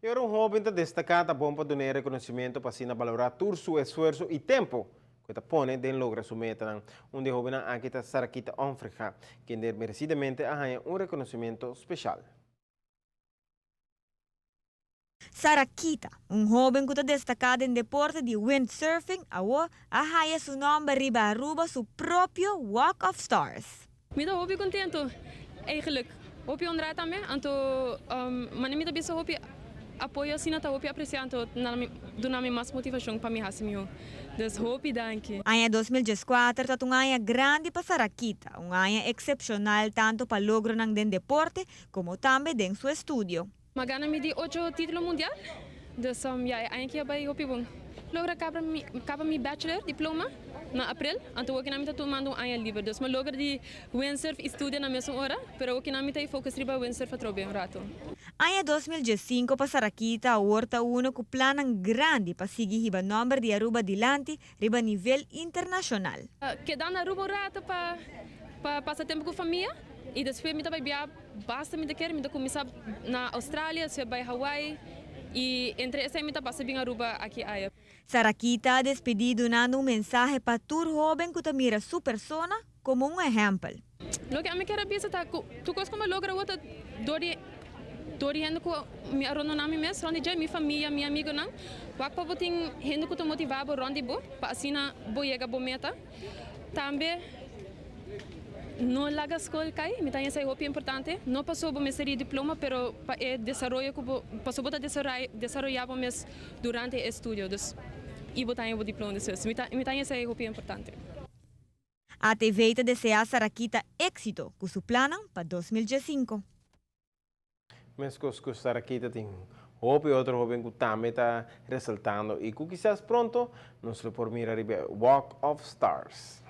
E ahora un joven está destacado bom para dar reconhecimento para assim valorar todo seu esforço e tempo que está pone de lograr sua meta. Onde joven aqui está Sarakita Onfrija, que merecidamente ganha reconhecimento especial. Sarakita, um jovem que está destacado em deporte de windsurfing, agora arraia seu nome riba Aruba seu próprio Walk of Stars. Me dá hoop contento, eigenlijk. Hoop ondraad também, anto, mas me dá bisa hoop apoio assim na hoop apreciando, dona me mais motivação para me fazer meu. Dus hoop danke. Ano 2014 está um ano grande para Sarakita, um ano excepcional tanto para logro ng den deporte como também den seu estudio. Magana me di 8 título mundial, dus ja, eigenlijk bij hoop bom. Logra acaba mi bachelor diploma na april, anto ook na mita tomando ano livre, dus me logra di windsurf estudia na mesma hora, pero ook na mita focus riba windsurf atrobe um rato. Ano 2015 para Sarakita, horta uno que planan grande para seguir riba número de Aruba dilante riba nível internacional. Quedando na Aruba um rato para passar tempo com a família. E depois me vai viajar basta me quer me começar na Austrália, depois vai Hawaii e entre essa me passa bem Aruba aqui aí. Sarakita despedido dando mensagem para todo jovem que mira sua persona como exemplo. Lo que a mim quer dizer tá, tu coisa como logra outra dori hendo ko mi arono nami mes rondi jai mi família mi amigo não wak pa boting hendo ko to motivado rondi bo pa asina bo yega bo meta também não larga a escola cai, me tem essa roupa importante. Não passou por meus diploma, pero é desenvolver passou por desenvolver mes durante o estudo. Dus e botar o diploma depois. Me tem essa roupa importante. A TV deseja Sarakita éxito com seu plano para 2015. Mesmo que Sarakita tem roupa e outro jovem que também está ressaltando e que quizás pronto nos por mirar Walk of Stars.